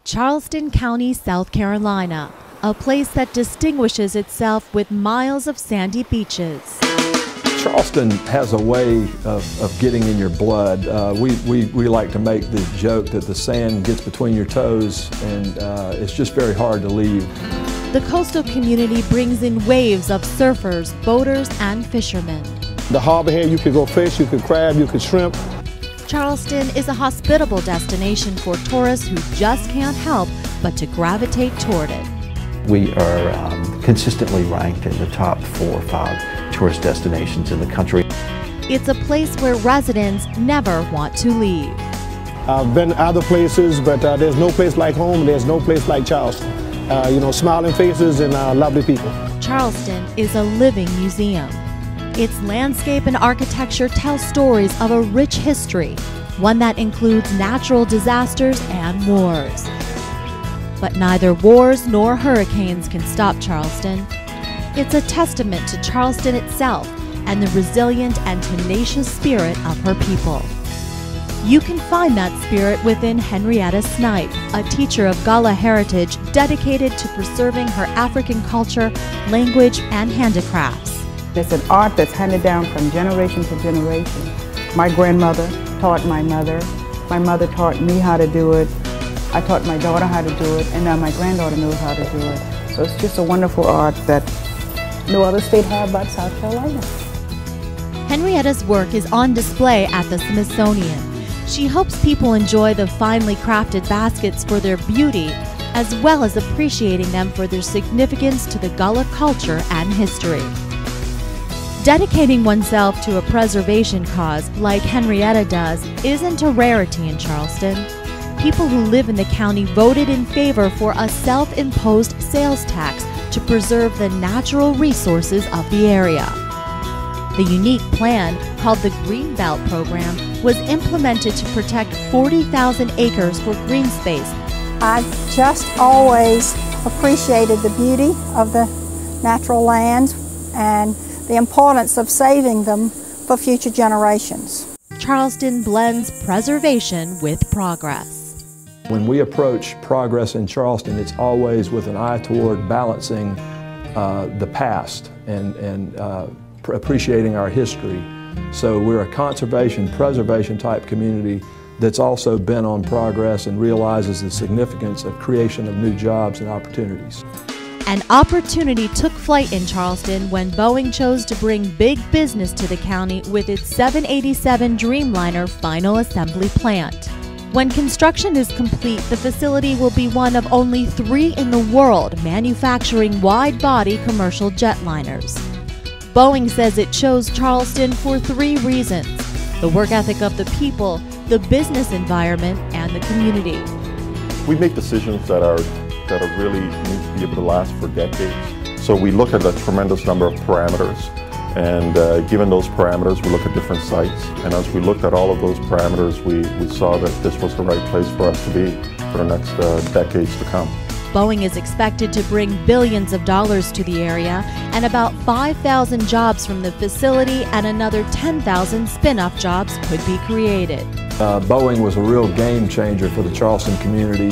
Charleston County, South Carolina, a place that distinguishes itself with miles of sandy beaches. Charleston has a way of getting in your blood. We like to make the joke that the sand gets between your toes, and it's just very hard to leave. The coastal community brings in waves of surfers, boaters, and fishermen. The harbor here, you can go fish, you can crab, you can shrimp. Charleston is a hospitable destination for tourists who just can't help but to gravitate toward it. We are consistently ranked in the top 4 or 5 tourist destinations in the country. It's a place where residents never want to leave. I've been other places, but there's no place like home, there's no place like Charleston. Smiling faces and lovely people. Charleston is a living museum. Its landscape and architecture tell stories of a rich history, one that includes natural disasters and wars. But neither wars nor hurricanes can stop Charleston. It's a testament to Charleston itself and the resilient and tenacious spirit of her people. You can find that spirit within Henrietta Snipe, a teacher of Gullah heritage dedicated to preserving her African culture, language, and handicrafts. It's an art that's handed down from generation to generation. My grandmother taught my mother taught me how to do it, I taught my daughter how to do it, and now my granddaughter knows how to do it. So it's just a wonderful art that no other state has but South Carolina. Henrietta's work is on display at the Smithsonian. She hopes people enjoy the finely crafted baskets for their beauty, as well as appreciating them for their significance to the Gullah culture and history. Dedicating oneself to a preservation cause, like Henrietta does, isn't a rarity in Charleston. People who live in the county voted in favor for a self-imposed sales tax to preserve the natural resources of the area. The unique plan, called the Greenbelt Program, was implemented to protect 40,000 acres for green space. I've just always appreciated the beauty of the natural lands and the importance of saving them for future generations. Charleston blends preservation with progress. When we approach progress in Charleston, it's always with an eye toward balancing the past and appreciating our history. So we're a conservation, preservation type community that's also bent on progress and realizes the significance of creation of new jobs and opportunities. An opportunity took flight in Charleston when Boeing chose to bring big business to the county with its 787 Dreamliner final assembly plant. When construction is complete, the facility will be one of only 3 in the world manufacturing wide-body commercial jetliners. Boeing says it chose Charleston for 3 reasons: the work ethic of the people, the business environment, and the community. We make decisions that are really need to be able to last for decades. So we look at a tremendous number of parameters, and given those parameters, we look at different sites. And as we looked at all of those parameters, we saw that this was the right place for us to be for the next decades to come. Boeing is expected to bring billions of dollars to the area, and about 5,000 jobs from the facility and another 10,000 spin-off jobs could be created. Boeing was a real game changer for the Charleston community,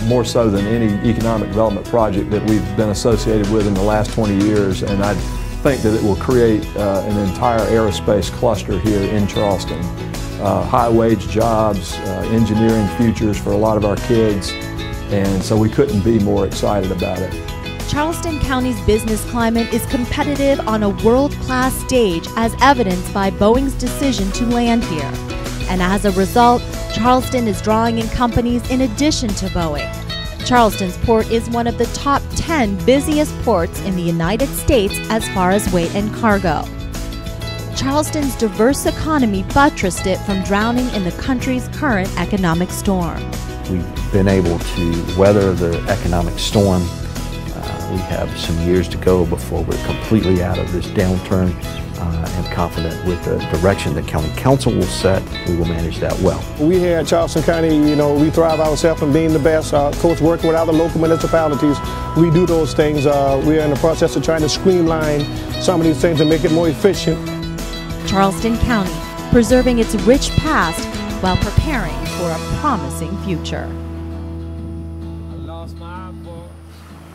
more so than any economic development project that we've been associated with in the last 20 years, and I think that it will create an entire aerospace cluster here in Charleston. High-wage jobs, engineering futures for a lot of our kids, and so we couldn't be more excited about it. Charleston County's business climate is competitive on a world-class stage, as evidenced by Boeing's decision to land here. And as a result, Charleston is drawing in companies in addition to Boeing. Charleston's port is one of the top 10 busiest ports in the United States as far as weight and cargo. Charleston's diverse economy buttressed it from drowning in the country's current economic storm. We've been able to weather the economic storm. We have some years to go before we're completely out of this downturn. I'm confident with the direction that County Council will set, we will manage that well. We here at Charleston County, we thrive ourselves in being the best. Of course, working with other local municipalities, we do those things. We are in the process of trying to streamline some of these things and make it more efficient. Charleston County, preserving its rich past while preparing for a promising future. lost my voice.